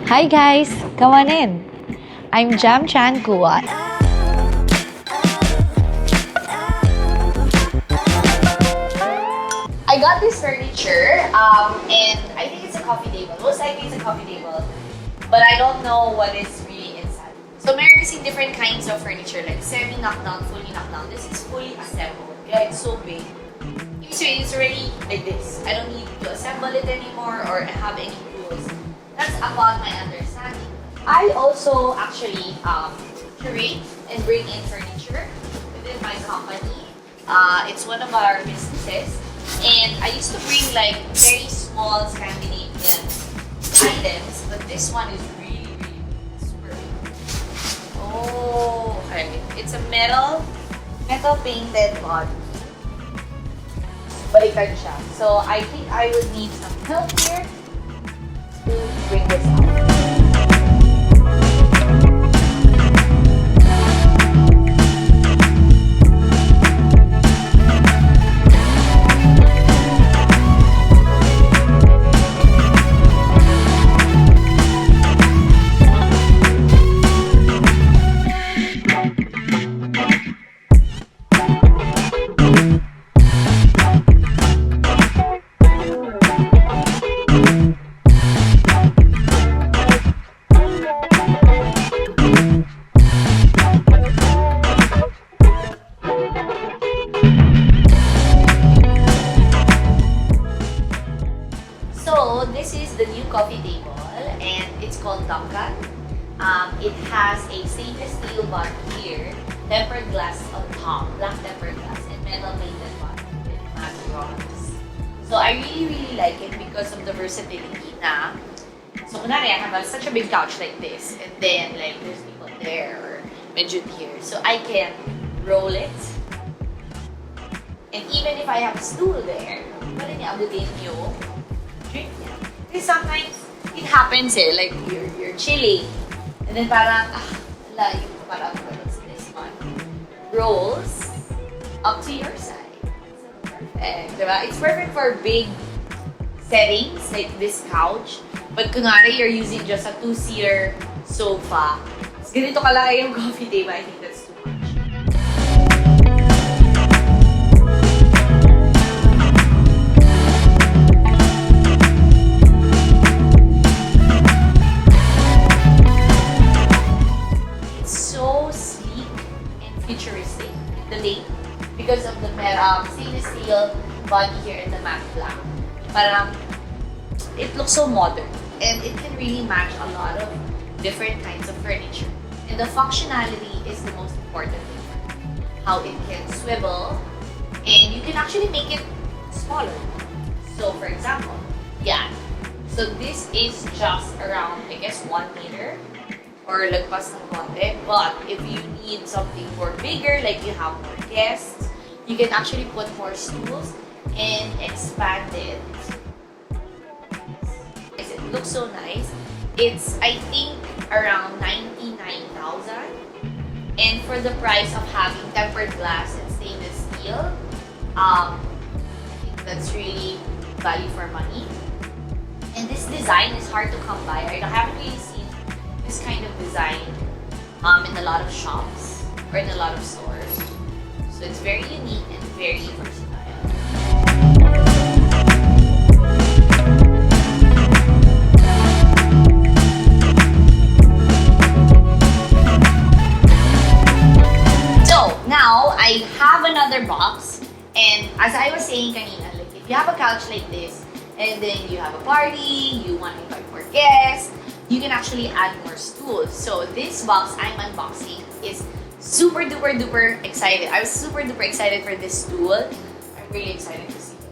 Hi guys, come on in. I'm Jam Chan Kua. I got this furniture, and I think it's a coffee table. Most likely it's a coffee table, but I don't know what is really inside. So meron kasing different kinds of furniture, like semi-knockdown, fully knockdown. This is fully assembled. Yeah, it's so big. So it's already like this. I don't need to assemble it anymore or have any tools. That's about my understanding. I also actually curate and bring in furniture within my company. It's one of our businesses. And I used to bring like very small Scandinavian items, but this one is really, really super big. Oh, okay. It's a metal painted body. Baliktad siya. So I think I would need some help here to bring this out. So this is the new coffee table, and it's called Duncan. It has a stainless steel bottom here, tempered glass on top, black tempered glass, and metal painted bottom with matte rods. So I really like it because of the versatility na. So kunwari, I have such a big couch like this, and then like there's people there or medyo here. So I can roll it. And even if I have a stool there, pwede niya abutin yung drink niya. Because sometimes it happens like you're chilling, and then parang, wala yung parang this one rolls up to your side. So perfect, diba? It's perfect for big settings like this couch. But kunwari, you're using just a two-seater sofa. Tapos ganito kalaki yung coffee table, I think that's too much. Futuristic, the lake, because of the stainless steel body here and the matte black. Parang, it looks so modern, and it can really match a lot of different kinds of furniture. And the functionality is the most important thing. How it can swivel, and you can actually make it smaller. So for example, yeah. So this is just around, I guess, 1 meter. Or lagpas ng konti. But if you need something more bigger, like you have more guests, you can actually put more stools and expand it. It looks so nice. It's, I think, around 99,000. And for the price of having tempered glass and stainless steel, I think that's really value for money. And this design is hard to come by. I haven't really seen this kind of design in a lot of shops or in a lot of stores. So it's very unique and very versatile. So now I have another box, and as I was saying kanina, like if you have a couch like this and then you have a party, you want to invite more guests, you can actually add more stools. So this box I'm unboxing is super duper duper excited. I was super duper excited for this stool. I'm really excited to see it.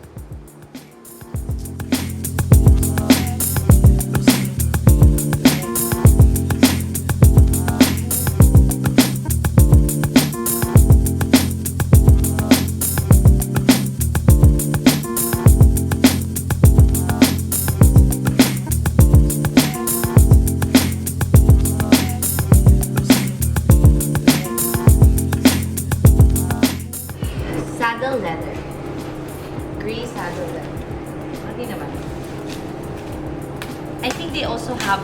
Saddle leather.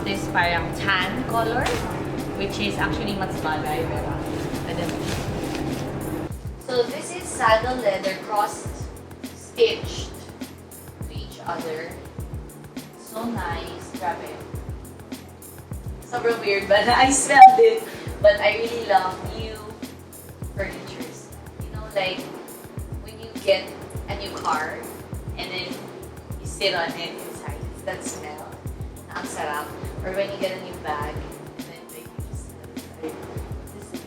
this parang tan color, which is actually mas bagay, pero pwede mo. So this is saddle leather cross-stitched to each other. So nice. Grabe. Sobrang weird, but I smelled it. But I really love new furnitures. You know, like when you get a new car and then you sit on it inside, it's that smell. Ang sarap. Or when you get a new bag and then like, you just smell it. This is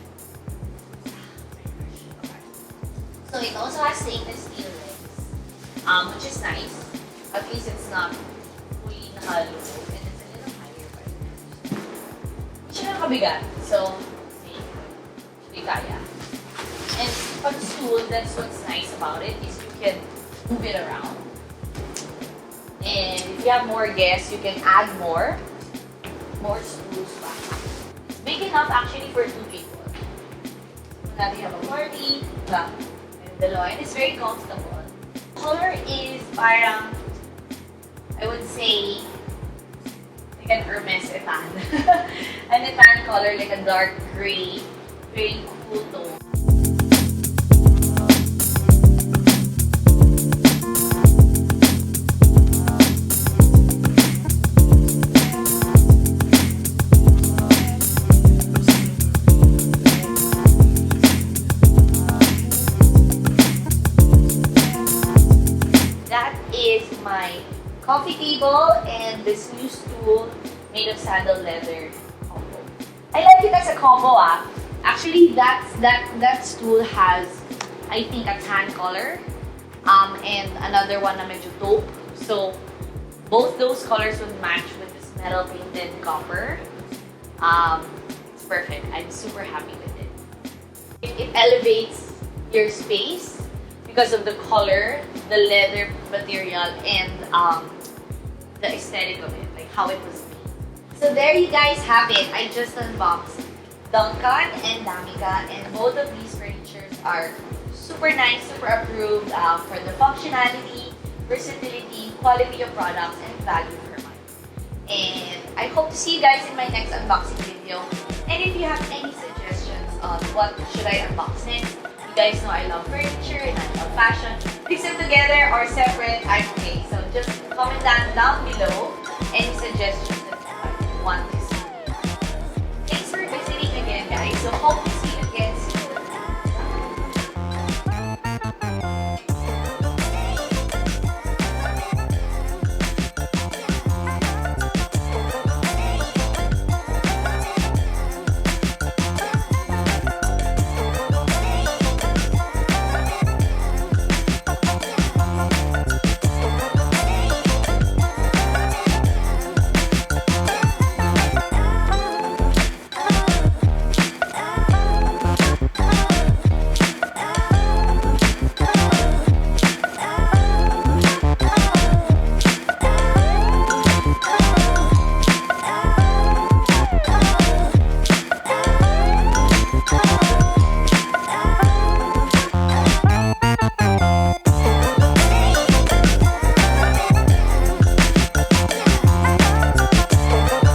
so it also has stainless steel legs, which is nice. At least it's not fully nakalo and it's a little higher. But hindi siya nakabigat. So, hindi kaya. And pag stool, that's what's nice about it, is you can move it around. And if you have more guests, you can add more stools back. It's big enough actually for 2 people. Kung natin have a party, and it's very comfortable. Color is parang, I would say, like an Hermes etan. An etan color, like a dark gray, very cool tone. That is my coffee table and this new stool made of saddle leather combo. I like it as a combo. Actually, that stool has, I think, a tan color and another one na medyo taupe. So both those colors would match with this metal painted copper. It's perfect. I'm super happy with it. It elevates your space because of the color, the leather material, and the aesthetic of it, like how it was made. So there you guys have it. I just unboxed Duncan and Damika, and both of these furnitures are super nice, super approved for the functionality, versatility, quality of products, and value for money. And I hope to see you guys in my next unboxing video. And if you have any suggestions on what should I unbox next, you guys know I love furniture and I love fashion. Mix them together or separate, I'm okay. So just comment down below any suggestions